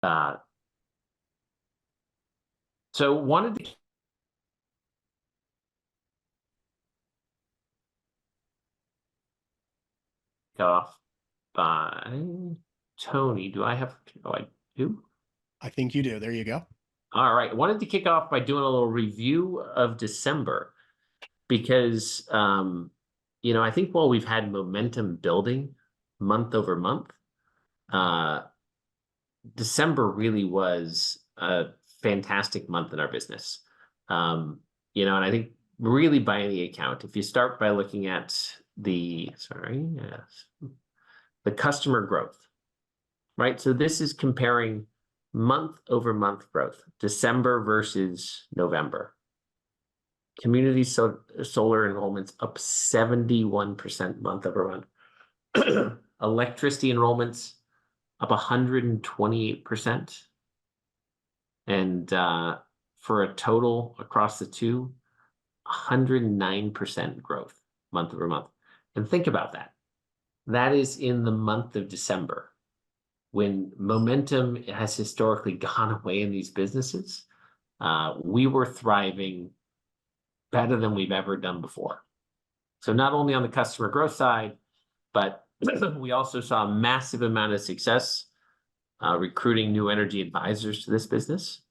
Uh, so wanted to kick off by Tony. Do I have? Oh, I do. I think you do. There you go. All right. Wanted to kick off by doing a little review of December because, I think while we've had momentum building month over month, uh, December really was a fantastic month in our business. And I think really by any account, if you start by looking at the customer growth, right? So this is comparing month over month growth, December versus November. Community solar enrollments up 71% month over month. Electricity enrollments up 128%. And for a total across the two, 109% growth month over month. And think about that. That is in the month of December, when momentum has historically gone away in these businesses. We were thriving better than we've ever done before. So not only on the customer growth side, but we also saw a massive amount of success recruiting new energy advisors to this business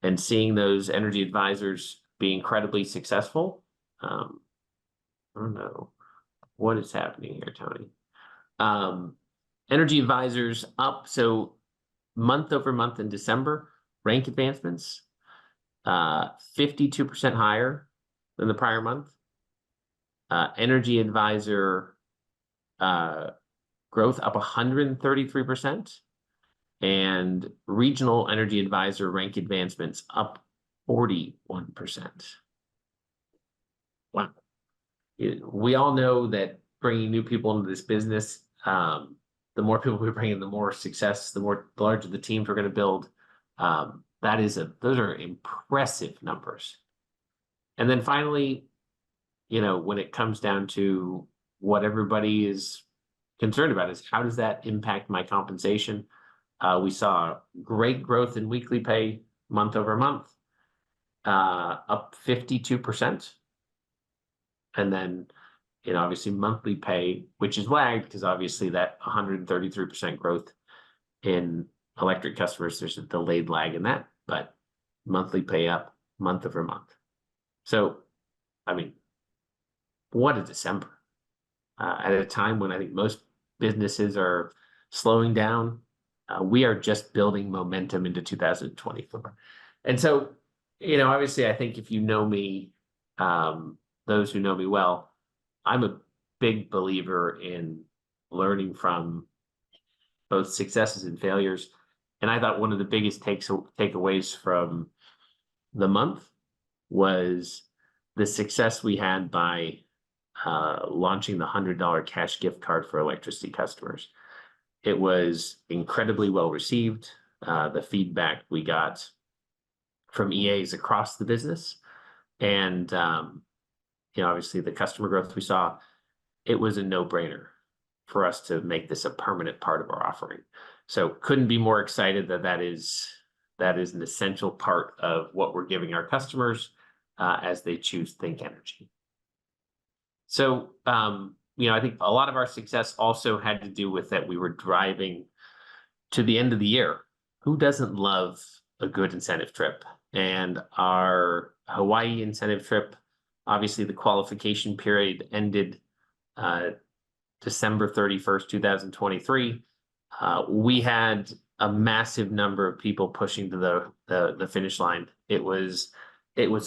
and seeing those energy advisors be incredibly successful. I don't know what is happening here, Tony. Energy advisors up. So month over month in December, rank advancements, 52% higher than the prior month. Energy advisor growth up 133%. And regional energy advisor rank advancements up 41%. Wow. We all know that bringing new people into this business, the more people we bring in, the more success, the larger the teams we're going to build. Those are impressive numbers. And then finally, when it comes down to what everybody is concerned about is how does that impact my compensation? We saw great growth in weekly pay month over month, up 52%. And then, obviously monthly pay, which is lagged because obviously that 133% growth in electric customers, there's a delayed lag in that, but monthly pay up month over month. So, what a December. At a time when I think most businesses are slowing down, we are just building momentum into 2024. And so, obviously, I think if you know me, those who know me well, I'm a big believer in learning from both successes and failures. And I thought one of the biggest takeaways from the month was the success we had by launching the $100 cash gift card for electricity customers. It was incredibly well received. The feedback we got from EAs across the business, and obviously the customer growth we saw, it was a no-brainer for us to make this a permanent part of our offering. So couldn't be more excited that is an essential part of what we're giving our customers as they choose Think Energy. So I think a lot of our success also had to do with that we were driving to the end of the year. Who doesn't love a good incentive trip? And our Hawaii incentive trip, obviously the qualification period ended December 31st, 2023. We had a massive number of people pushing to the finish line. It was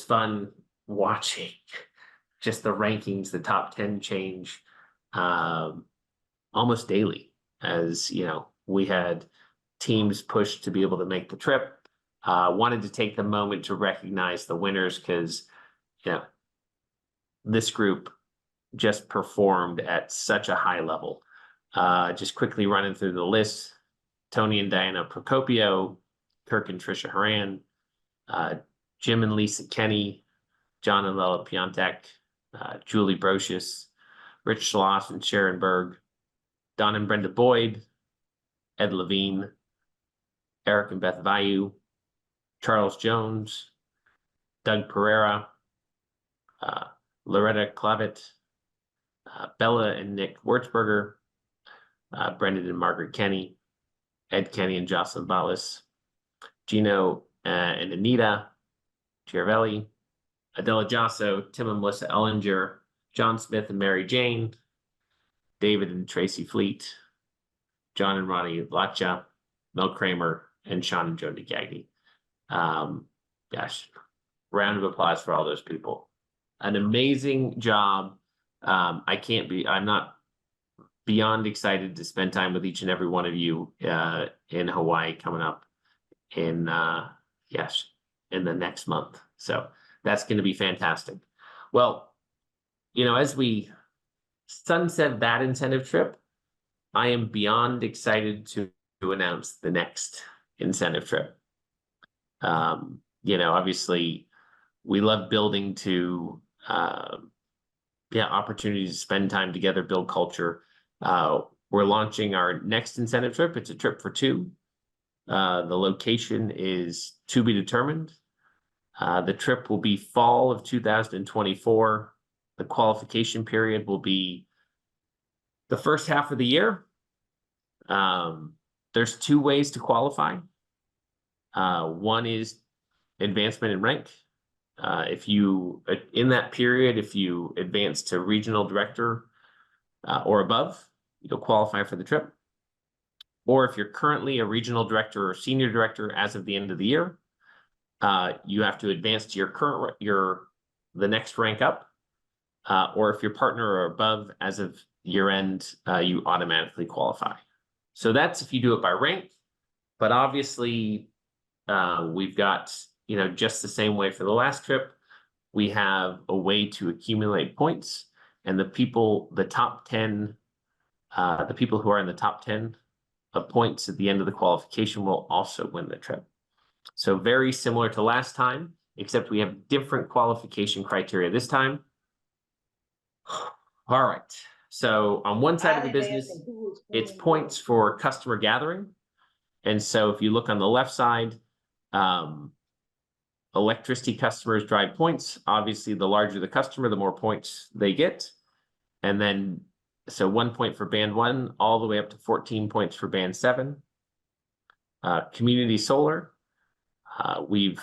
fun watching just the rankings, the top 10 change almost daily, as we had teams pushed to be able to make the trip. Wanted to take the moment to recognize the winners because this group just performed at such a high level. Just quickly running through the list: Tony and Diana Procopio, Kirk and Trisha Haran, Jim and Lisa Kenny, John and Lela Piontek, Julie Brocious, Rich Schloss and Sharon Berg, Don and Brenda Boyd, Ed Levine, Eric and Beth Vayu, Charles Jones, Doug Pereira, Loretta Clavet, Bella and Nick Wurzberger, Brendan and Margaret Kenny, Ed Kenny and Jocelyn Ballas, Gino and Anita Chiavelli, Adela Jasso, Tim and Melissa Ellinger, John Smith and Mary Jane, David and Tracy Fleet, John and Ronnie Latcha, Mel Kramer, and Sean and Joe DeGagny. Gosh, round of applause for all those people. An amazing job. I'm not beyond excited to spend time with each and every one of you in Hawaii coming up in the next month. So that's going to be fantastic. Well, as we sunset that incentive trip, I am beyond excited to announce the next incentive trip. Obviously we love building to opportunities to spend time together, build culture. We're launching our next incentive trip. It's a trip for two. The location is to be determined. The trip will be fall of 2024. The qualification period will be the first half of the year. There's two ways to qualify. One is advancement in rank. In that period, if you advance to regional director or above, you'll qualify for the trip. Or if you're currently a regional director or senior director as of the end of the year, you have to advance to the next rank up. Or if your partner or above as of year end, you automatically qualify. So that's if you do it by rank. But obviously, we've got, just the same way for the last trip, we have a way to accumulate points, and the people who are in the top 10 of points at the end of the qualification will also win the trip. So very similar to last time, except we have different qualification criteria this time. All right. So on one side of the business, it's points for customer gathering. And so if you look on the left side, electricity customers drive points. Obviously, the larger the customer, the more points they get. And then, so 1 point for band 1, all the way up to 14 points for band 7. Community solar, we've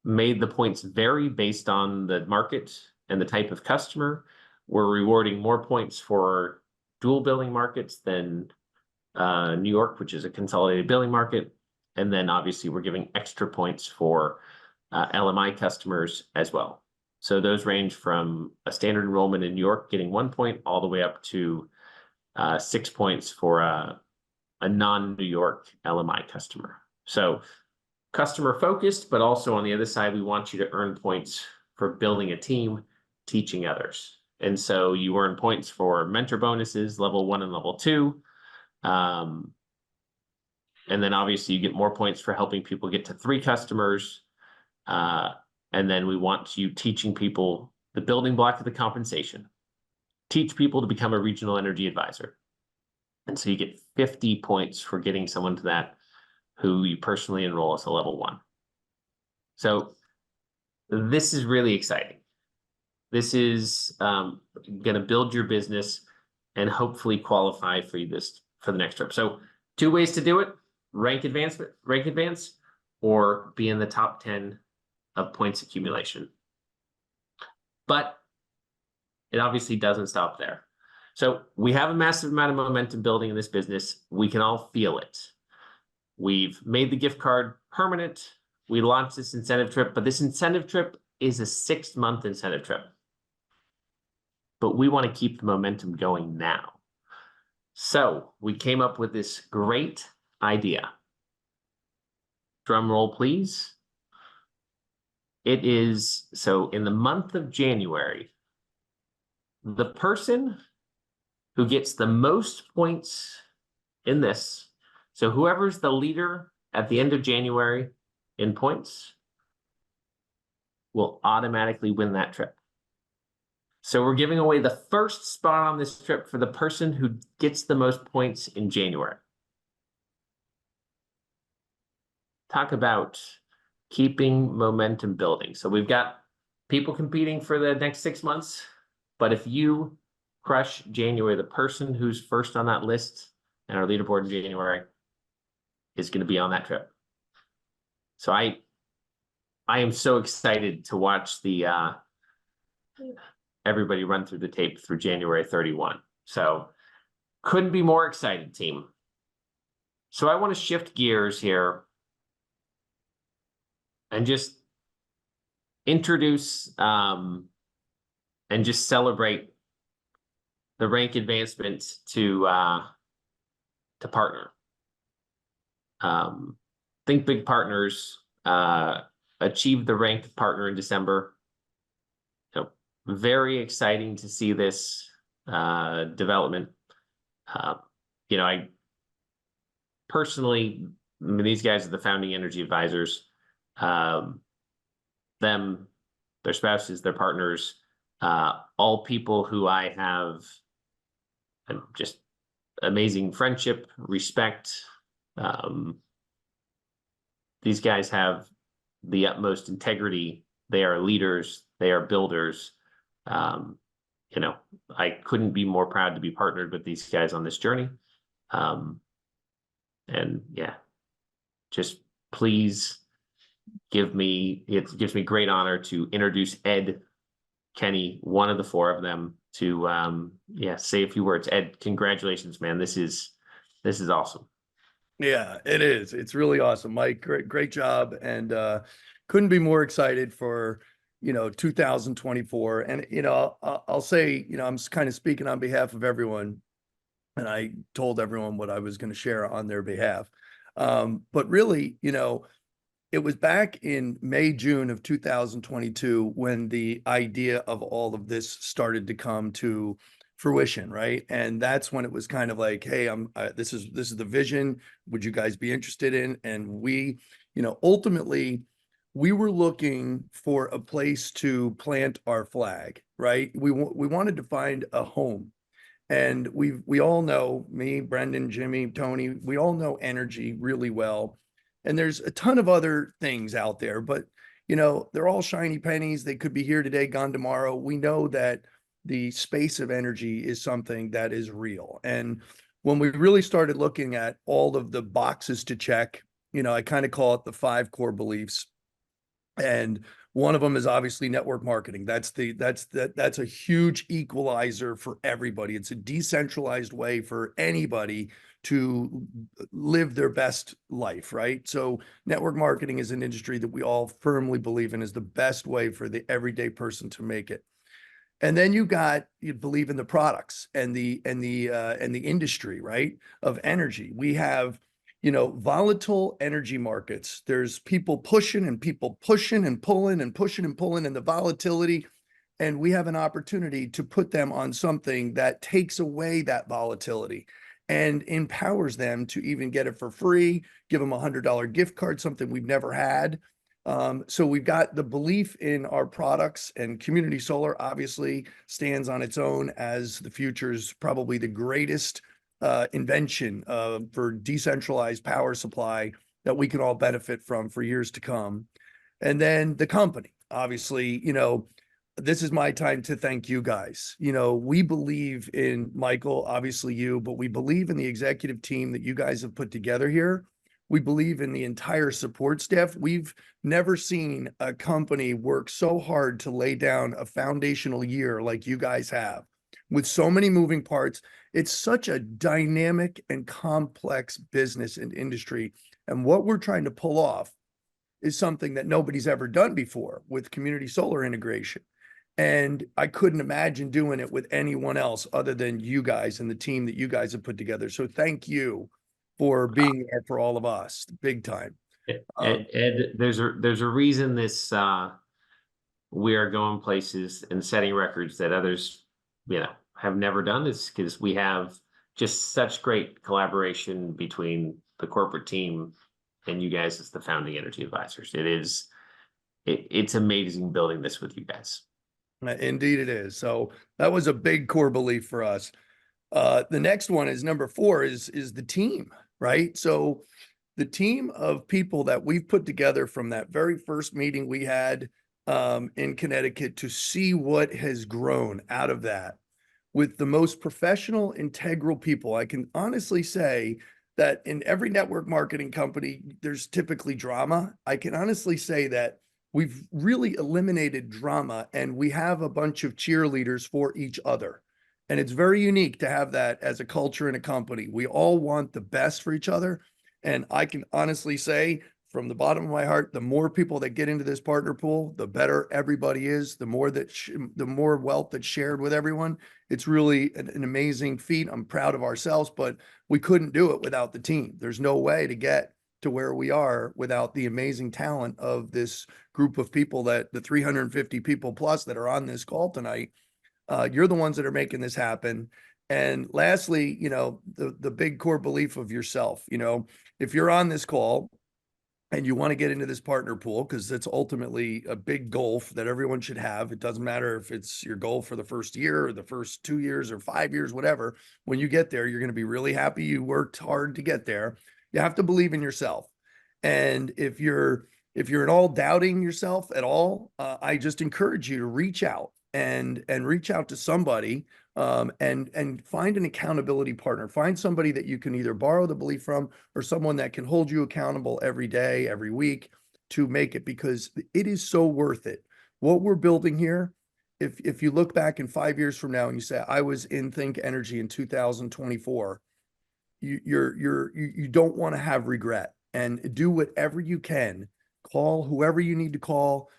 made the points vary based on the market and the type of customer. We're rewarding more points for dual billing markets than New York, which is a consolidated billing market. And then obviously we're giving extra points for LMI customers as well. So those range from a standard enrollment in New York getting 1 point all the way up to 6 points for a non-New York LMI customer. So customer focused, but also on the other side, we want you to earn points for building a team, teaching others. And so you earn points for mentor bonuses, level 1 and level 2. And then obviously you get more points for helping people get to 3 customers. And then we want you teaching people the building block of the compensation. Teach people to become a regional energy advisor. And so you get 50 points for getting someone to that who you personally enroll as a level 1. So this is really exciting. This is going to build your business and hopefully qualify for you for the next trip. So 2 ways to do it: rank advance, or be in the top 10 of points accumulation. But it obviously doesn't stop there. So we have a massive amount of momentum building in this business. We can all feel it. We've made the gift card permanent. We launched this incentive trip, but this incentive trip is a 6-month incentive trip. But we want to keep the momentum going now. So we came up with this great idea. Drum roll, please. It is, so in the month of January, the person who gets the most points in this, so whoever's the leader at the end of January in points, will automatically win that trip. So we're giving away the first spot on this trip for the person who gets the most points in January. talk about keeping momentum building. So we've got people competing for the next 6 months, but if you crush January, the person who's first on that list and our leaderboard in January is going to be on that trip. So I am so excited to watch the everybody run through the tape through January 31. So couldn't be more excited, team. So I want to shift gears here and just introduce and just celebrate the rank advancement to partner. Think Big Partners achieved the rank partner in December. You know, very exciting to see this development. You know, I personally, I mean, these guys are the founding energy advisors. Them, their spouses, their partners, all people who I have just amazing friendship, respect. These guys have the utmost integrity. They are leaders. They are builders. You know, I couldn't be more proud to be partnered with these guys on this journey. And yeah, just please it gives me great honor to introduce Ed Kenny, one of the four of them, to say a few words. Ed, congratulations, man. This is awesome. Yeah, it is. It's really awesome, Mike. Great job. And couldn't be more excited for 2024. And I'll say, I'm kind of speaking on behalf of everyone, and I told everyone what I was going to share on their behalf. But really, it was back in May, June of 2022 when the idea of all of this started to come to fruition, right? And that's when it was kind of like, hey, this is the vision. Would you guys be interested in? And we, ultimately, we were looking for a place to plant our flag, right? We wanted to find a home. And we all know, me, Brendan, Jimmy, Tony, we all know energy really well. And there's a ton of other things out there, but they're all shiny pennies. They could be here today, gone tomorrow. We know that the space of energy is something that is real. And when we really started looking at all of the boxes to check, I kind of call it the 5 core beliefs. And one of them is obviously network marketing. That's a huge equalizer for everybody. It's a decentralized way for anybody to live their best life, right? So network marketing is an industry that we all firmly believe in is the best way for the everyday person to make it. And then you believe in the products and the industry, right, of energy. We have volatile energy markets. There's people pushing and pulling and pushing and pulling, and the volatility. And we have an opportunity to put them on something that takes away that volatility and empowers them to even get it for free, give them $100 gift card, something we've never had. So we've got the belief in our products, and community solar obviously stands on its own as the future's probably the greatest invention for decentralized power supply that we can all benefit from for years to come. And then the company, obviously, this is my time to thank you guys. We believe in Michael, obviously you, but we believe in the executive team that you guys have put together here. We believe in the entire support staff. We've never seen a company work so hard to lay down a foundational year like you guys have, with so many moving parts. It's such a dynamic and complex business and industry. And what we're trying to pull off is something that nobody's ever done before with community solar integration. And I couldn't imagine doing it with anyone else other than you guys and the team that you guys have put together. So thank you for being there for all of us, big time. Ed, there's a reason this we are going places and setting records that others have never done. This because we have just such great collaboration between the corporate team and you guys as the founding energy advisors. It's amazing building this with you guys. Indeed it is. So that was a big core belief for us. The next one is number 4 is the team, right? So the team of people that we've put together from that very first meeting we had in Connecticut to see what has grown out of that with the most professional, integral people. I can honestly say that in every network marketing company, there's typically drama. I can honestly say that we've really eliminated drama and we have a bunch of cheerleaders for each other. And it's very unique to have that as a culture in a company. We all want the best for each other. And I can honestly say from the bottom of my heart, the more people that get into this partner pool, the better everybody is, the more the more wealth that's shared with everyone. It's really an amazing feat. I'm proud of ourselves, but we couldn't do it without the team. There's no way to get to where we are without the amazing talent of this group of people, that the 350 people plus that are on this call tonight. You're the ones that are making this happen. And lastly, the big core belief of yourself, if you're on this call and you want to get into this partner pool, because it's ultimately a big goal that everyone should have. It doesn't matter if it's your goal for the first year or the first 2 years or 5 years, whatever. When you get there, you're going to be really happy you worked hard to get there. You have to believe in yourself. And if you're at all doubting yourself at all, I just encourage you to reach out and reach out to somebody and find an accountability partner. Find somebody that you can either borrow the belief from or someone that can hold you accountable every day, every week to make it, because it is so worth it. What we're building here, if you look back in 5 years from now and you say, I was in Think Energy in 2024, you don't want to have regret, and do whatever you can. Call whoever you need to call,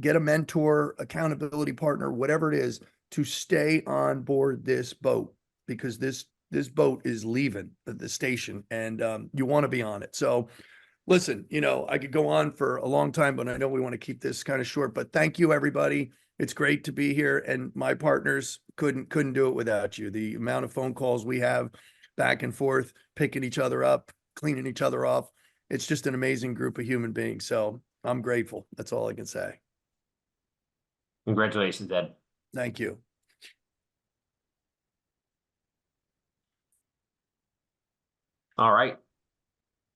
get a mentor, accountability partner, whatever it is, to stay on board this boat, because this boat is leaving the station, and you want to be on it. So listen, I could go on for a long time, but I know we want to keep this kind of short. But thank you, everybody. It's great to be here, and my partners couldn't do it without you. The amount of phone calls we have back and forth, picking each other up, cleaning each other off. It's just an amazing group of human beings. So I'm grateful. That's all I can say. Congratulations, Ed. Thank you. All right.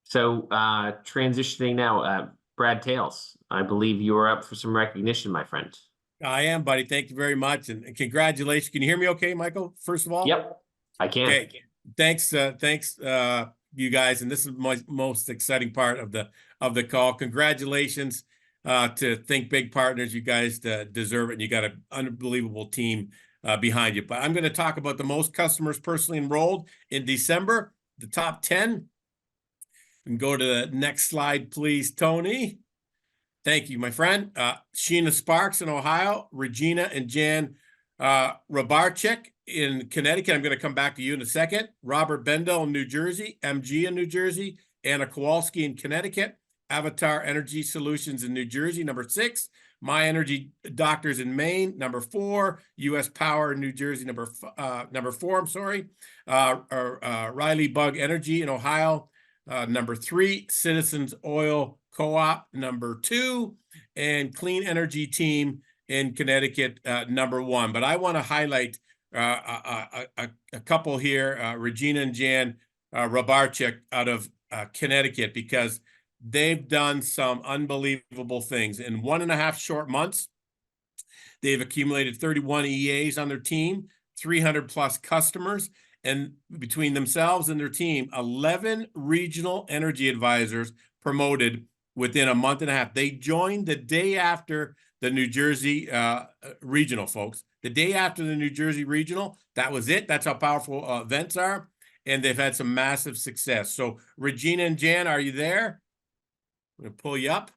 So transitioning now, Brad Tales, I believe you are up for some recognition, my friend. I am, buddy. Thank you very much. And congratulations. Can you hear me okay, Michael? First of all? Yep, I can. Okay. Thanks, you guys. And this is my most exciting part of the call. Congratulations to Think Big Partners. You guys deserve it. And you got an unbelievable team behind you. But I'm going to talk about the most customers personally enrolled in December, the top 10. And go to the next slide, please, Tony. Thank you, my friend. Sheena Sparks in Ohio, Regina and Jan Rabarczyk in Connecticut. I'm going to come back to you in a second. Robert Bendel in New Jersey, MG in New Jersey, Anna Kowalski in Connecticut, Avatar Energy Solutions in New Jersey, number 6. My Energy Doctors in Maine, number 4. U.S. Power in New Jersey, number 4. I'm sorry. Riley Bug Energy in Ohio, number 3. Citizens Oil Co-op, number 2, and Clean Energy Team in Connecticut, number 1. But I want to highlight a couple here, Regina and Jan Rabarczyk out of Connecticut, because they've done some unbelievable things. In 1.5 short months, they've accumulated 31 EAs on their team, 300 plus customers, and between themselves and their team, 11 regional energy advisors promoted within a month and a half. They joined the day after the New Jersey regional, folks. The day after the New Jersey regional, that was it. That's how powerful events are. And they've had some massive success. So Regina and Jan, are you there? I'm going to pull you up.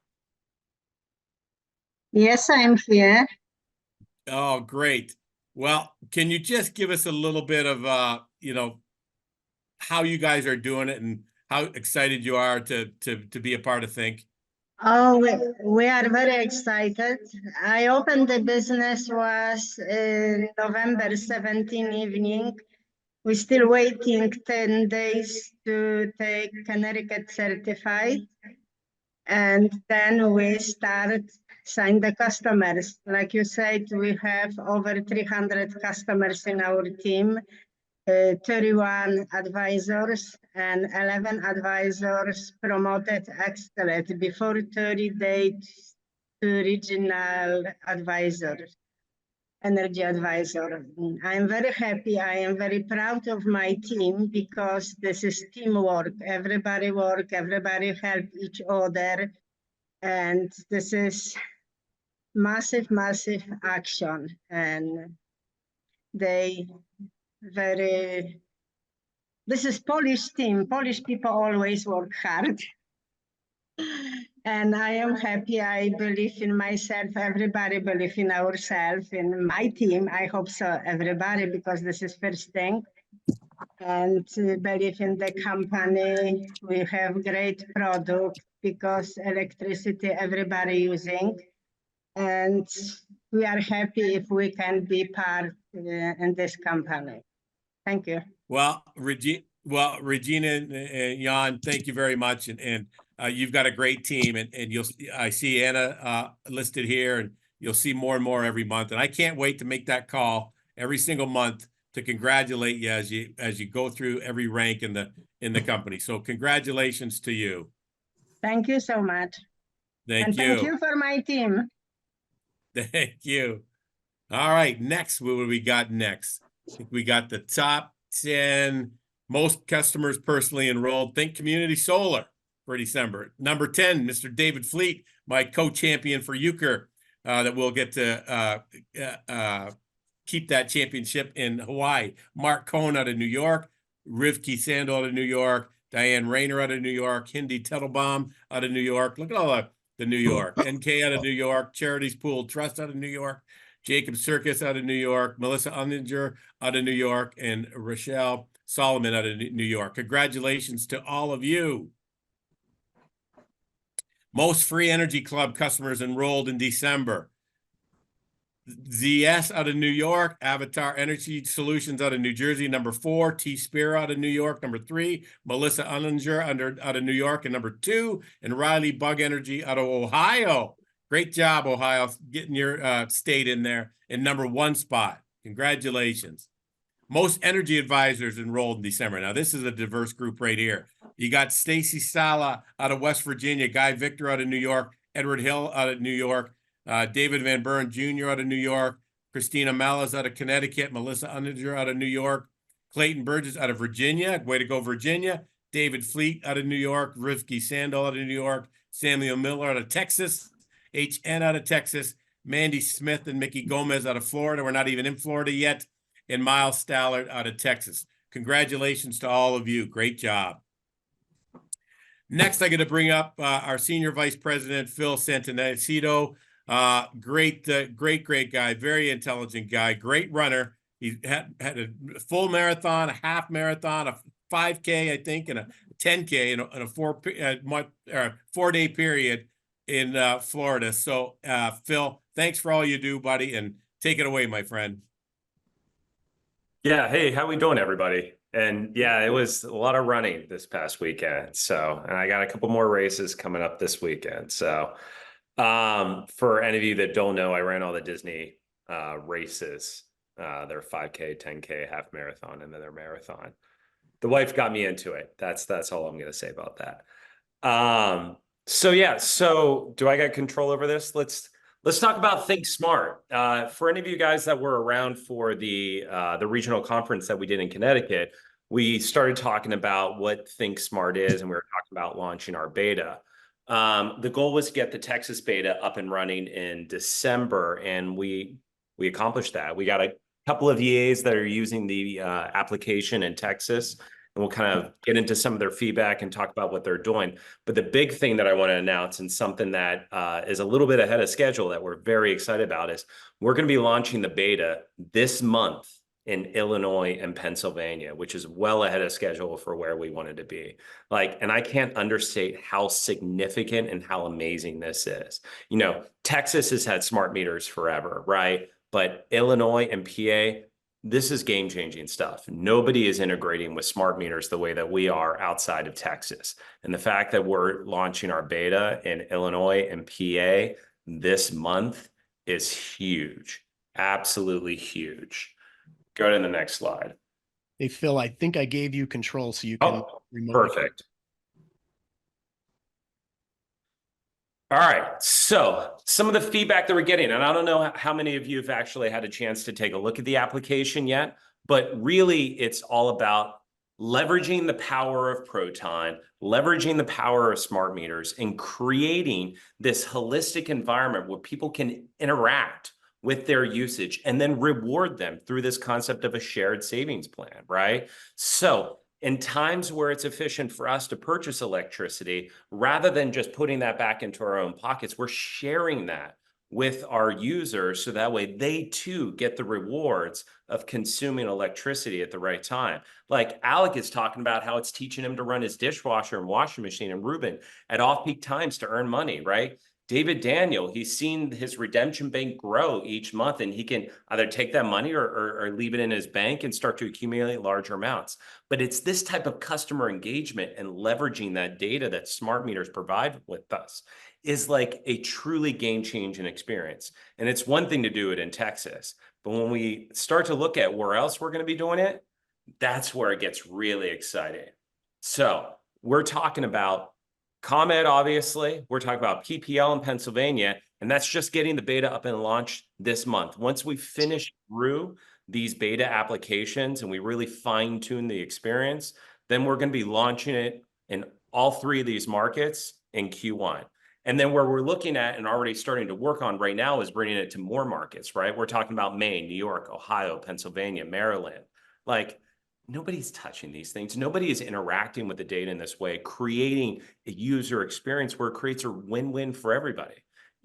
Yes, I'm here. Oh, great. Well, can you just give us a little bit of, how you guys are doing it and how excited you are to be a part of Think? Oh, we are very excited. I opened the business was November 17 evening. We're still waiting 10 days to take Connecticut certified. And then we start sign the customers. Like you said, we have over 300 customers in our team. 31 advisors and 11 advisors promoted excellent before 30 days to regional advisors, energy advisor. I'm very happy. I am very proud of my team because this is teamwork. Everybody work, everybody help each other. And this is massive, massive action. And they very, this is Polish team. Polish people always work hard. And I am happy. I believe in myself. Everybody believe in ourselves, in my team. I hope so, everybody, because this is first thing. And believe in the company. We have great product because electricity everybody using. And we are happy if we can be part in this company. Thank you. Well, Regina and Jan, thank you very much. And you've got a great team, and I see Anna listed here, and you'll see more and more every month. And I can't wait to make that call every single month to congratulate you as you go through every rank in the company. So congratulations to you. Thank you so much. Thank you. Thank you for my team. Thank you. All right, next, what do we got next? I think we got the top 10 most customers personally enrolled. Think Community Solar for December. Number 10, Mr. David Fleet, my co-champion for Euchre, that we'll get to keep that championship in Hawaii. Mark Cohn out of New York, Rivki Sandel out of New York, Diane Rayner out of New York, Hindi Tetelbaum out of New York. Look at all the New York. NK out of New York, Charities Pool Trust out of New York, Jacob Circus out of New York, Melissa Unninger out of New York, and Rochelle Solomon out of New York. Congratulations to all of you. Most Free Energy Club customers enrolled in December. ZS out of New York, Avatar Energy Solutions out of New Jersey, number 4, T Spear out of New York, number 3, Melissa Unninger out of New York, and number 2, and Riley Bug Energy out of Ohio. Great job, Ohio, getting your state in there in number 1 spot. Congratulations. Most energy advisors enrolled in December. Now, this is a diverse group right here. You got Stacy Sala out of West Virginia, Guy Victor out of New York, Edward Hill out of New York, David Van Buren Jr. out of New York, Christina Mallas out of Connecticut, Melissa Unninger out of New York, Clayton Burgess out of Virginia. Way to go, Virginia. David Fleet out of New York, Rivki Sandel out of New York, Samuel Miller out of Texas, HN out of Texas, Mandy Smith and Mickey Gomez out of Florida. We're not even in Florida yet. And Miles Stallard out of Texas. Congratulations to all of you. Great job. Next, I'm going to bring up our Senior Vice President, Phil Santono. Great guy. Very intelligent guy. Great runner. He had a full marathon, a half marathon, a 5K, I think, and a 10K in a 4-day period in Florida. So, Phil, thanks for all you do, buddy, and take it away, my friend. Yeah, hey, how we doing, everybody? And yeah, it was a lot of running this past weekend. So, and I got a couple more races coming up this weekend. So, for any of you that don't know, I ran all the Disney races, their 5K, 10K, half marathon, and then their marathon. The wife got me into it. That's all I'm going to say about that. So yeah, so do I got control over this? Let's talk about ThinkSmart. For any of you guys that were around for the regional conference that we did in Connecticut, we started talking about what ThinkSmart is, and we were talking about launching our beta. The goal was to get the Texas beta up and running in December, and we accomplished that. We got a couple of EAs that are using the application in Texas, and we'll kind of get into some of their feedback and talk about what they're doing. But the big thing that I want to announce, and something that is a little bit ahead of schedule that we're very excited about, is we're going to be launching the beta this month in Illinois and Pennsylvania, which is well ahead of schedule for where we wanted to be. And I can't understate how significant and how amazing this is. You know, Texas has had smart meters forever, right? But Illinois and PA, this is game-changing stuff. Nobody is integrating with smart meters the way that we are outside of Texas. And the fact that we're launching our beta in Illinois and PA this month is huge, absolutely huge. Go to the next slide. Hey, Phil, I think I gave you control so you can Oh, remotely. perfect. All right. So some of the feedback that we're getting, and I don't know how many of you have actually had a chance to take a look at the application yet, but really it's all about leveraging the power of Proton, leveraging the power of smart meters, and creating this holistic environment where people can interact with their usage and then reward them through this concept of a shared savings plan, right? So in times where it's efficient for us to purchase electricity, rather than just putting that back into our own pockets, we're sharing that with our users so that way they too get the rewards of consuming electricity at the right time. Like Alec is talking about how it's teaching him to run his dishwasher and washing machine and Ruben at off-peak times to earn money, right? David Daniel, he's seen his redemption bank grow each month, and he can either take that money or leave it in his bank and start to accumulate larger amounts. But it's this type of customer engagement and leveraging that data that smart meters provide with us is like a truly game-changing experience. And it's one thing to do it in Texas, but when we start to look at where else we're going to be doing it, that's where it gets really exciting. So we're talking about ComEd, obviously. We're talking about PPL in Pennsylvania, and that's just getting the beta up and launched this month. Once we finish through these beta applications and we really fine tune the experience, then we're going to be launching it in all three of these markets in Q1. And then where we're looking at and already starting to work on right now is bringing it to more markets, right? We're talking about Maine, New York, Ohio, Pennsylvania, Maryland. Like, nobody's touching these things. Nobody is interacting with the data in this way, creating a user experience where it creates a win-win for everybody.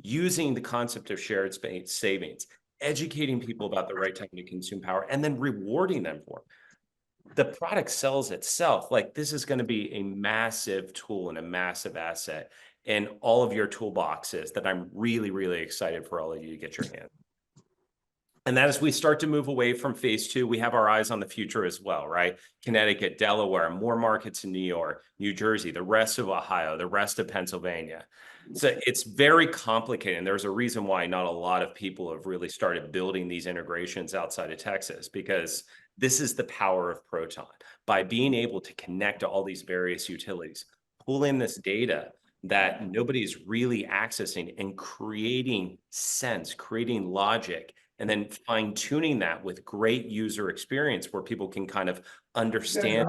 Using the concept of shared space savings, educating people about the right time to consume power, and then rewarding them for it. The product sells itself. Like, this is going to be a massive tool and a massive asset in all of your toolboxes that I'm really, really excited for all of you to get your hands. And that as we start to move away from phase two, we have our eyes on the future as well, right? Connecticut, Delaware, more markets in New York, New Jersey, the rest of Ohio, the rest of Pennsylvania. So it's very complicated. And there's a reason why not a lot of people have really started building these integrations outside of Texas, because this is the power of Proton. By being able to connect to all these various utilities, pull in this data that nobody's really accessing and creating sense, creating logic, and then fine tuning that with great user experience where people can kind of understand,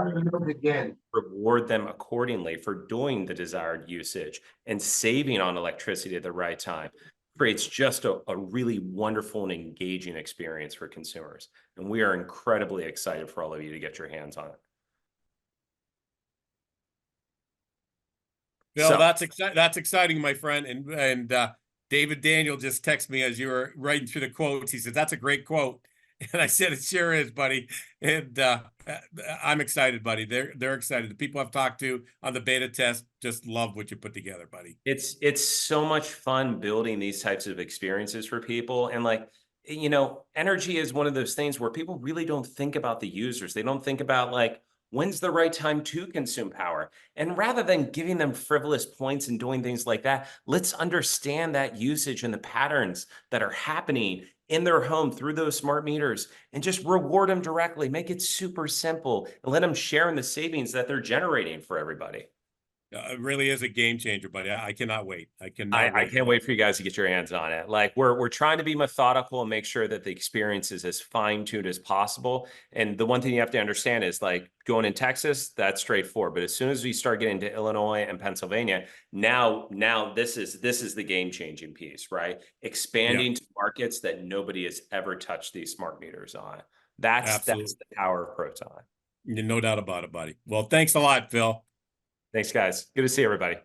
again, reward them accordingly for doing the desired usage and saving on electricity at the right time. Creates just a really wonderful and engaging experience for consumers. And we are incredibly excited for all of you to get your hands on it. Bill, So, that's exciting, my friend. And David Daniel just texted me as you were writing through the quotes. He said, "That's a great quote." And I said, "It sure is, buddy." And I'm excited, buddy. They're excited. The people I've talked to on the beta test just love what you put together, buddy. it's so much fun building these types of experiences for people. And like, you know, energy is one of those things where people really don't think about the users. They don't think about like, when's the right time to consume power? And rather than giving them frivolous points and doing things like that, let's understand that usage and the patterns that are happening in their home through those smart meters and just reward them directly. Make it super simple and let them share in the savings that they're generating for everybody. It really is a game changer, buddy. I cannot wait. I cannot I wait. can't wait for you guys to get your hands on it. Like, we're trying to be methodical and make sure that the experience is as fine-tuned as possible. And the one thing you have to understand is, like, going in Texas, that's straightforward. But as soon as we start getting to Illinois and Pennsylvania, now this is the game-changing piece, right? Expanding to markets that nobody has ever touched these smart meters on. That's the power of Proton. No doubt about it, buddy. Well, thanks a lot, Phil. Thanks, guys. Good to see everybody.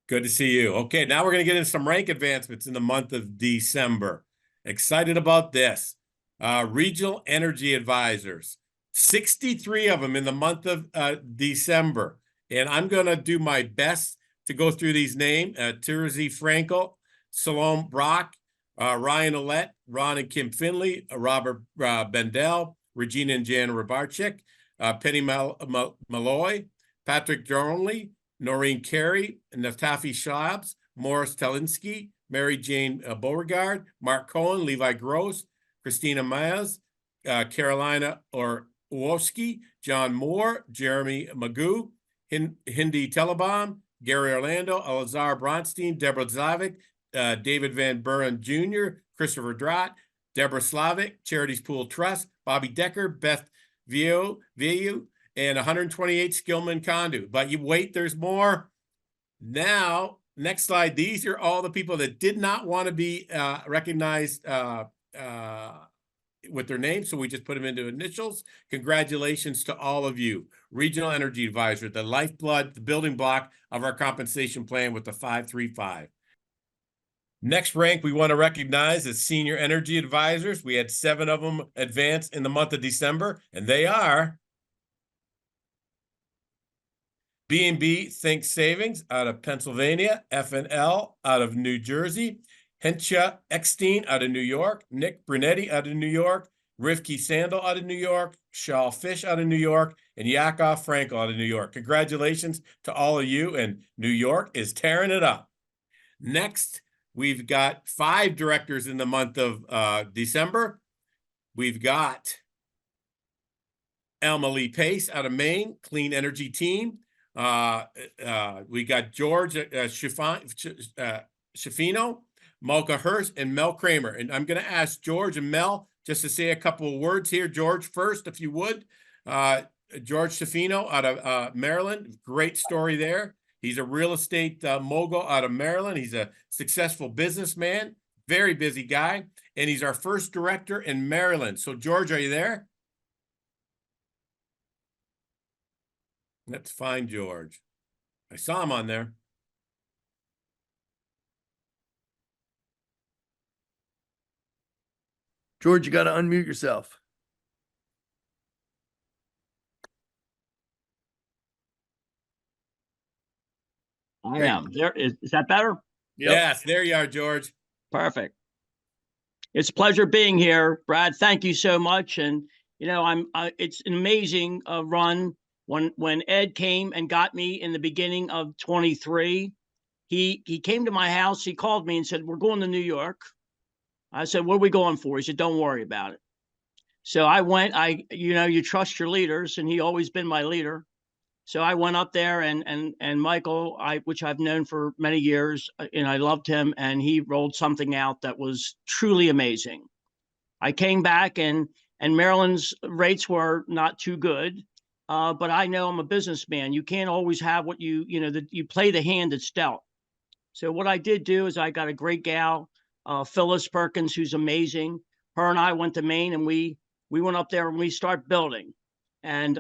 Good to see you. Okay, now we're going to get into some rank advancements in the month of December. Excited about this. Regional Energy Advisors, 63 of them in the month of December. And I'm going to do my best to go through these names. Terzi Frankel, Salome Brock, Ryan Olet, Ron and Kim Finley, Robert Bendel, Regina and Jan Rabarchik, Penny Malloy, Patrick Darnley, Noreen Carey, Natafi Schabs, Morris Telinsky, Mary Jane Beauregard, Mark Cohen, Levi Gross, Christina Myers, Carolina Wojcicki, John Moore, Jeremy Magoo, Hindi Telebom, Gary Orlando, Elazar Bronstein, Deborah Zavik, David Van Buren Jr., Christopher Drott, Deborah Slavic, Charities Pool Trust, Bobby Decker, Beth View, and 128 Skillman Condu. But you wait, there's more. Now, next slide. These are all the people that did not want to be recognized with their names, so we just put them into initials. Congratulations to all of you. Regional Energy Advisor, the lifeblood, the building block of our compensation plan with the 535. Next rank we want to recognize is Senior Energy Advisors. We had 7 of them advance in the month of December, and they are B&B Think Savings out of Pennsylvania, F&L out of New Jersey, Hensha Eckstein out of New York, Nick Brunetti out of New York, Rivki Sandal out of New York, Shaw Fish out of New York, and Yakov Frankel out of New York. Congratulations to all of you, and New York is tearing it up. Next, we've got 5 directors in the month of December. We've got Elma Lee Pace out of Maine, Clean Energy Team. We got George Schifino, Malka Hurst, and Mel Kramer. And I'm going to ask George and Mel just to say a couple of words here. George first, if you would. George Schifino out of Maryland. Great story there. He's a real estate mogul out of Maryland. He's a successful businessman, very busy guy, and he's our first director in Maryland. So, George, are you there? Let's find George. I saw him on there. George, you got to unmute yourself. I am. There is that better? Yep. Yes, there you are, George. Perfect. It's a pleasure being here, Brad. Thank you so much. And you know, it's an amazing run. When Ed came and got me in the beginning of 23, he came to my house. He called me and said, "We're going to New York." I said, "What are we going for?" He said, "Don't worry about it." So I went. You trust your leaders, and he always been my leader. So I went up there, and Michael, which I've known for many years, and I loved him, and he rolled something out that was truly amazing. I came back, and Maryland's rates were not too good, but I know I'm a businessman. You can't always have what you play the hand that's dealt. So what I did do is I got a great gal, Phyllis Perkins, who's amazing. Her and I went to Maine, and we went up there and we start building, and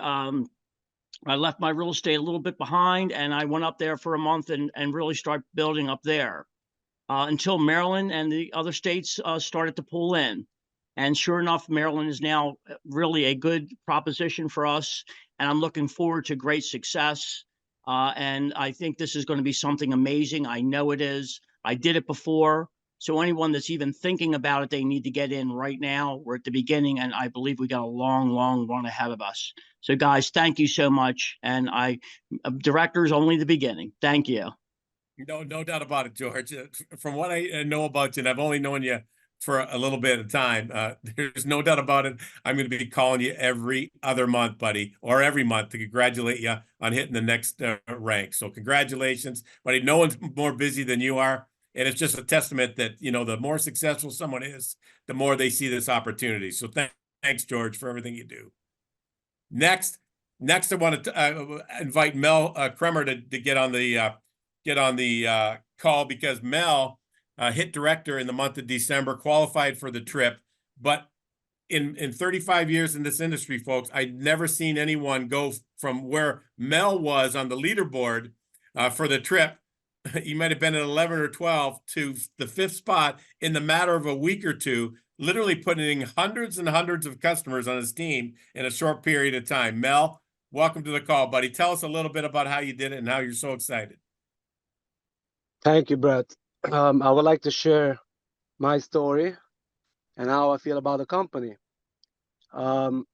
I left my real estate a little bit behind, and I went up there for a month and really start building up there until Maryland and the other states started to pull in. And sure enough, Maryland is now really a good proposition for us, and I'm looking forward to great success. And I think this is going to be something amazing. I know it is. I did it before. So anyone that's even thinking about it, they need to get in right now. We're at the beginning, and I believe we got a long, long run ahead of us. So guys, thank you so much. And director's only the beginning. Thank you. No doubt about it, George. From what I know about you, and I've only known you for a little bit of time, there's no doubt about it. I'm going to be calling you every other month, buddy, or every month to congratulate you on hitting the next rank. So congratulations, buddy. No one's more busy than you are. And it's just a testament that, the more successful someone is, the more they see this opportunity. So thanks, George, for everything you do. Next, I want to invite Mel Kremer to get on the call, because Mel hit director in the month of December, qualified for the trip. But in 35 years in this industry, folks, I'd never seen anyone go from where Mel was on the leaderboard for the trip. He might have been at 11 or 12 to the 5th spot in the matter of a week or two, literally putting hundreds and hundreds of customers on his team in a short period of time. Mel, welcome to the call, buddy. Tell us a little bit about how you did it and how you're so excited. Thank you, Brett. I would like to share my story and how I feel about the company.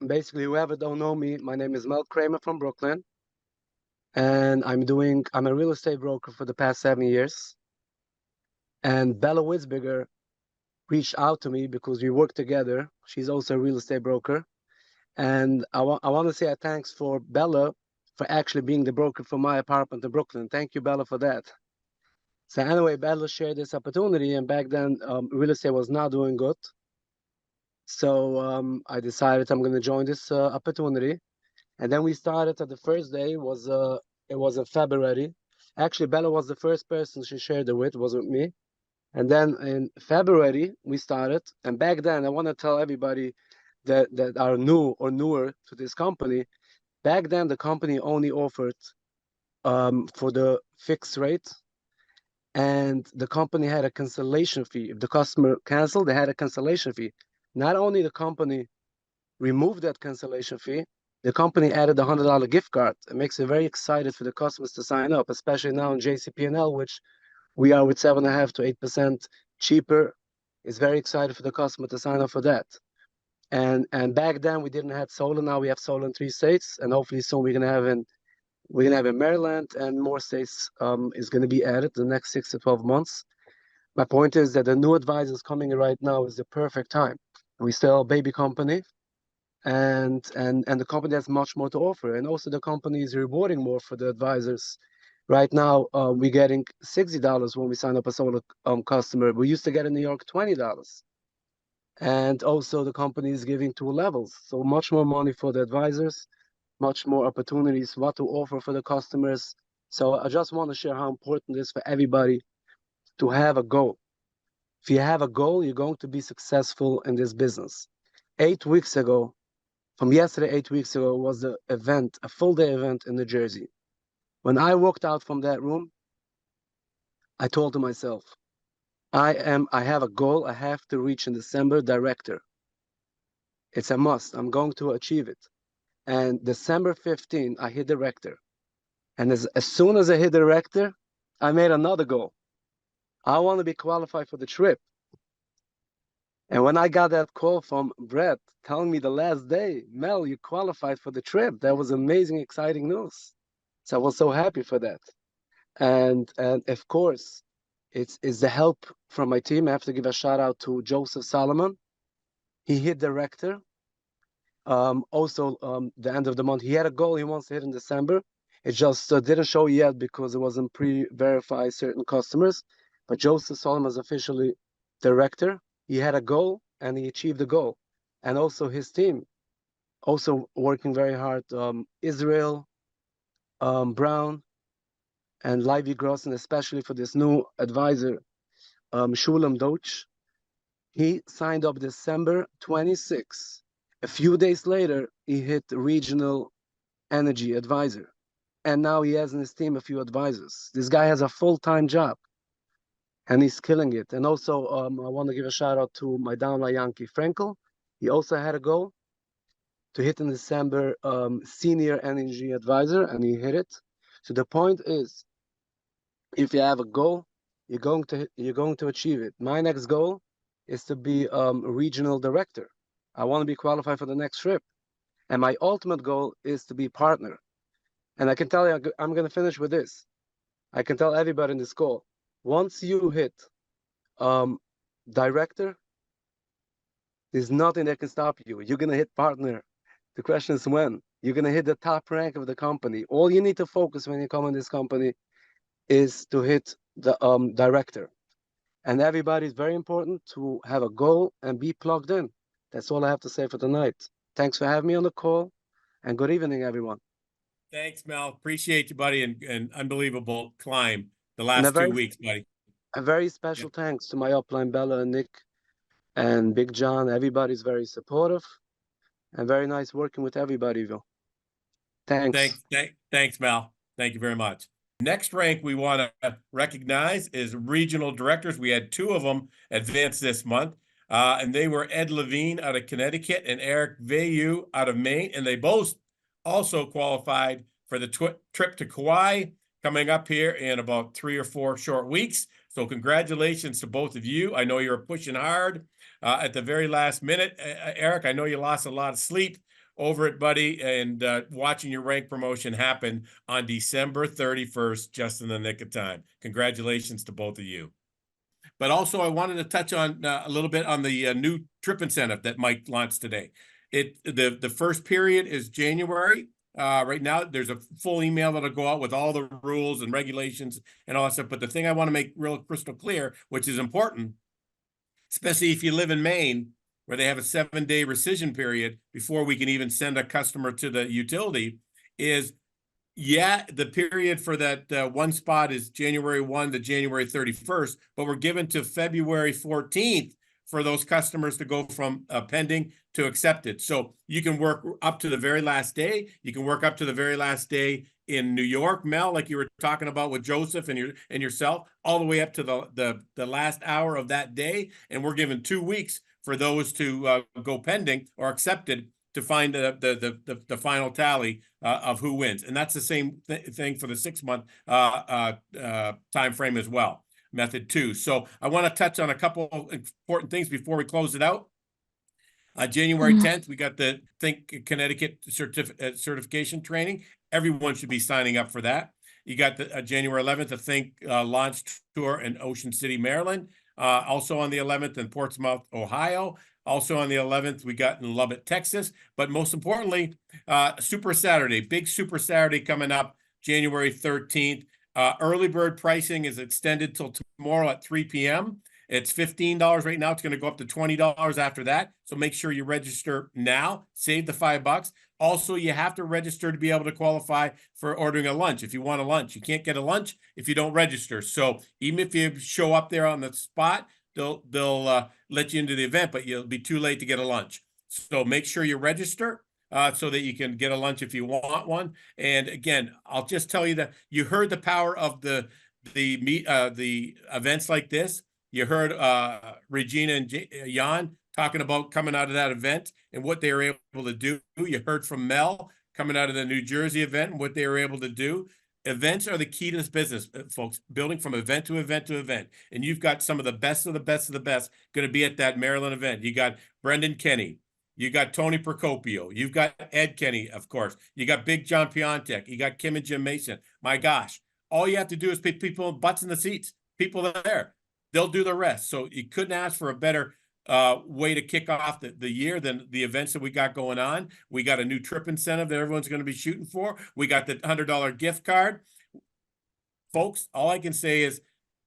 Basically, whoever don't know me, my name is Mel Kramer from Brooklyn. And I'm a real estate broker for the past 7 years. And Bella Witzberger reached out to me because we work together. She's also a real estate broker. And I want to say a thanks for Bella for actually being the broker for my apartment in Brooklyn. Thank you, Bella, for that. So anyway, Bella shared this opportunity, and back then real estate was not doing good. So I decided I'm going to join this opportunity. And then we started at the first day it was in February. Actually, Bella was the first person she shared it with, was with me. And then in February we started. And back then, I want to tell everybody that are new or newer to this company. Back then, the company only offered for the fixed rate, and the company had a cancellation fee. If the customer canceled, they had a cancellation fee. Not only the company removed that cancellation fee, the company added a $100 gift card. It makes it very excited for the customers to sign up, especially now in JCP&L, which we are with 7.5 to 8% cheaper. It's very excited for the customer to sign up for that. And back then we didn't have solar. Now we have solar in 3 states, and hopefully soon we're gonna have in Maryland, and more states is gonna be added the next 6 to 12 months. My point is that the new advisors coming in right now is the perfect time. We still a baby company, and the company has much more to offer, and also the company is rewarding more for the advisors. Right now, we're getting $60 when we sign up a solar customer. We used to get in New York $20. And also the company is giving 2 levels, so much more money for the advisors, much more opportunities, what to offer for the customers. So I just want to share how important it is for everybody to have a goal. If you have a goal, you're going to be successful in this business. 8 weeks ago, from yesterday, 8 weeks ago, was the event, a full day event in New Jersey. When I walked out from that room, I told to myself, I have a goal I have to reach in December, director. It's a must. I'm going to achieve it. And December 15, I hit director. And as soon as I hit director, I made another goal. I want to be qualified for the trip. And when I got that call from Brett telling me the last day, Mel, you qualified for the trip, that was amazing, exciting news. So I was so happy for that. And of course, it's the help from my team. I have to give a shout out to Joseph Solomon. He hit director. Also, the end of the month, he had a goal he wants to hit in December. It just didn't show yet because it wasn't pre-verified certain customers. But Joseph Solomon is officially director. He had a goal and he achieved the goal. And also his team, also working very hard. Israel, Brown, and Livy Grossen, especially for this new advisor, Shulam Doach. He signed up December 26. A few days later, he hit regional energy advisor. And now he has in his team a few advisors. This guy has a full-time job and he's killing it. And also, I want to give a shout out to my downline Yankee Frankel. He also had a goal to hit in December senior energy advisor, and he hit it. So the point is, if you have a goal, you're going to achieve it. My next goal is to be a regional director. I want to be qualified for the next trip. And my ultimate goal is to be partner. And I can tell you, I'm going to finish with this. I can tell everybody in this call, once you hit director, there's nothing that can stop you. You're going to hit partner. The question is when. You're going to hit the top rank of the company. All you need to focus when you come in this company is to hit the director. And everybody, is very important to have a goal and be plugged in. That's all I have to say for tonight. Thanks for having me on the call, and good evening, everyone. Thanks, Mel. Appreciate you, buddy, and unbelievable climb the last 2 weeks, buddy. A very special thanks to my upline, Bella and Nick and Big John. Everybody's very supportive and very nice working with everybody, Bill. Thanks. Thanks, Mel. Thank you very much. Next rank we want to recognize is regional directors. We had 2 of them advance this month, and they were Ed Levine out of Connecticut and Eric Vayu out of Maine, and they both also qualified for the trip to Kauai coming up here in about 3 or 4 short weeks. So congratulations to both of you. I know you're pushing hard at the very last minute. Eric, I know you lost a lot of sleep over it, buddy, and watching your rank promotion happen on December 31st, just in the nick of time. Congratulations to both of you. But also, I wanted to touch on a little bit on the new trip incentive that Mike launched today. The first period is January. Right now, there's a full email that'll go out with all the rules and regulations and all that stuff. But the thing I want to make real crystal clear, which is important, especially if you live in Maine, where they have a 7-day rescission period before we can even send a customer to the utility, is yeah, the period for that one spot is January 1 to January 31st, but we're given to February 14th for those customers to go from pending to accepted. So you can work up to the very last day. You can work up to the very last day in New York, Mel, like you were talking about with Joseph and yourself, all the way up to the last hour of that day. And we're given 2 weeks for those to go pending or accepted to find the final tally of who wins. And that's the same thing for the 6-month time frame as well, method 2. So I want to touch on a couple of important things before we close it out. January 10th, we got the Think Connecticut certification training. Everyone should be signing up for that. You got the January 11th, the Think launch tour in Ocean City, Maryland. Also on the 11th in Portsmouth, Ohio. Also on the 11th, we got in Lubbock, Texas. But most importantly, Super Saturday, big Super Saturday coming up, January 13th. Early bird pricing is extended till tomorrow at 3 p.m. It's $15 right now. It's going to go up to $20 after that. So make sure you register now. Save the $5. Also, you have to register to be able to qualify for ordering a lunch. If you want a lunch, you can't get a lunch if you don't register. So even if you show up there on the spot, they'll let you into the event, but you'll be too late to get a lunch. So make sure you register so that you can get a lunch if you want one. And again, I'll just tell you that you heard the power of the events like this. You heard Regina and Jan talking about coming out of that event and what they were able to do. You heard from Mel coming out of the New Jersey event and what they were able to do. Events are the key to this business, folks, building from event to event to event. And you've got some of the best of the best of the best going to be at that Maryland event. You got Brendan Kenny. You got Tony Procopio. You've got Ed Kenny, of course. You got Big John Piontek. You got Kim and Jim Mason. My gosh, all you have to do is put people butts in the seats. People there. They'll do the rest. So you couldn't ask for a better way to kick off the year than the events that we got going on. We got a new trip incentive that everyone's going to be shooting for. We got the $100 gift card. Folks, all I can say is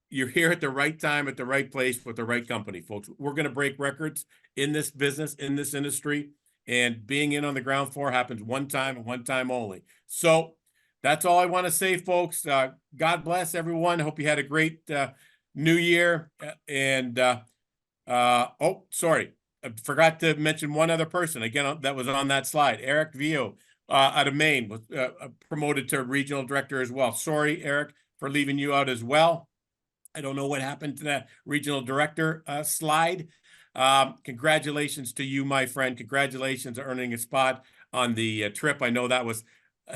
you're here at the right time, at the right place with the right company, folks. We're going to break records in this business, in this industry, and being in on the ground floor happens one time and one time only. So that's all I want to say, folks. God bless everyone. Hope you had a great New Year. And oh, sorry, I forgot to mention one other person again that was on that slide. Eric Vio out of Maine was promoted to regional director as well. Sorry, Eric, for leaving you out as well. I don't know what happened to that regional director slide. Congratulations to you, my friend. Congratulations on earning a spot on the trip. I know that was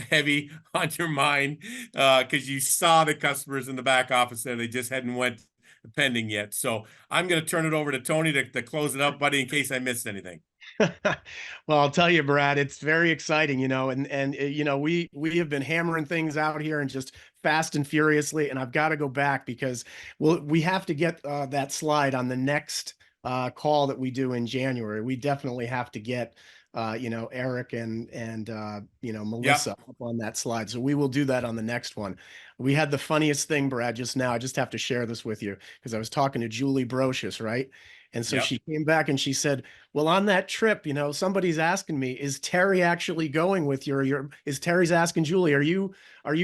heavy on your mind because you saw the customers in the back office there. They just hadn't went pending yet. So I'm going to turn it over to Tony to close it up, buddy, in case I missed anything. Well, I'll tell you, Brad, it's very exciting, and we have been hammering things out here and just fast and furiously, and I've got to go back because we have to get that slide on the next call that we do in January. We definitely have to get Eric and Melissa up on that slide. So we will do that on the next one. We had the funniest thing, Brad, just now. I just have to share this with you because I was talking to Julie Brocious, right? And so she came back and she said, well, on that trip, somebody's asking me, is Terry actually going with you? Or is Terry's asking Julie, are you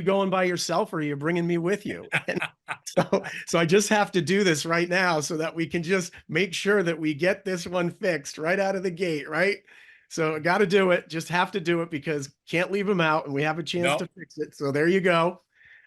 going by yourself or are you bringing me with you? And so I just have to do this right now so that we can just make sure that we get this one fixed right out of the gate, right? So I got to do it. Just have to do it because can't leave them out and we have a chance to fix it. So there you go.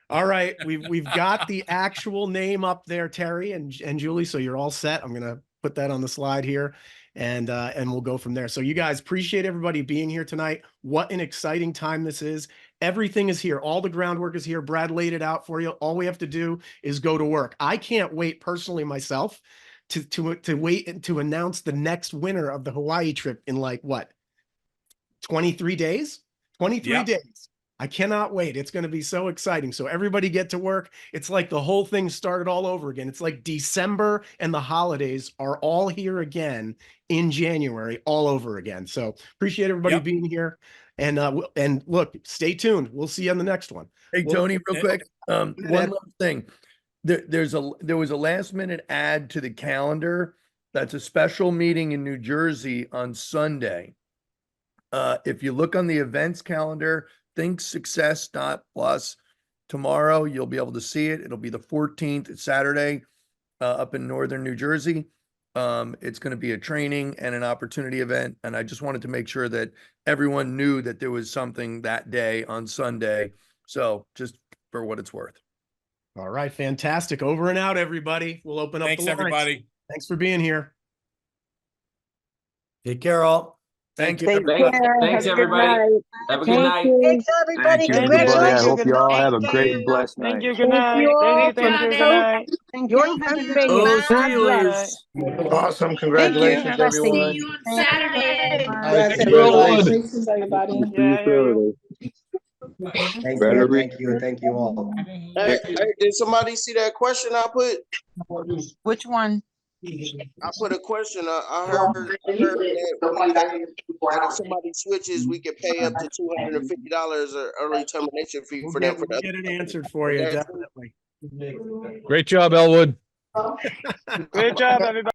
All right. We've got the actual name up there, Terry and Julie. So you're all set. I'm going to put that on the slide here and we'll go from there. So you guys, appreciate everybody being here tonight. What an exciting time this is. Everything is here. All the groundwork is here. Brad laid it out for you. All we have to do is go to work. I can't wait personally myself to wait and to announce the next winner of the Hawaii trip in 23 days? 23 days. I cannot wait. It's going to be so exciting. So everybody get to work. It's like the whole thing started all over again. It's like December and the holidays are all here again in January, all over again. So appreciate everybody Yep. being here. And look, stay tuned. We'll see you on the next one. Hey, Well, Tony, real quick, one Ed. last thing. There was a last minute add to the calendar. That's a special meeting in New Jersey on Sunday. If you look on the events calendar, thinksuccess.plus, tomorrow you'll be able to see it. It'll be the 14th, it's Saturday, up in northern New Jersey. It's going to be a training and an opportunity event. And I just wanted to make sure that everyone knew that there was something that day on Sunday. So just for what it's worth. All right, fantastic. Over and out, everybody. We'll open up Thanks, the lines. everybody. Thanks for being here. Take care, all. Thank you. you. Thanks, everybody. Have a good night. Thanks, everybody. Thank you, everybody. I Congratulations. hope you all have a Thank great you. and blessed night. Thank you. Good night. Thank you. Good night. Thank Your you. husband. Oh, God Steelers. Awesome. Thank you. Congratulations, everyone. See you Thank you. Congrats, Thank you, everybody. Lord. Congratulations, everybody. See you Saturday. Thank Better you, be. thank you, thank you all. Hey, did somebody see that question I put? Which one? I put a question. I heard that that if somebody switches, we could pay up to $250 or early termination fee for them for We'll the. get it answered for you, definitely. Great job, Elwood. Great job, everybody.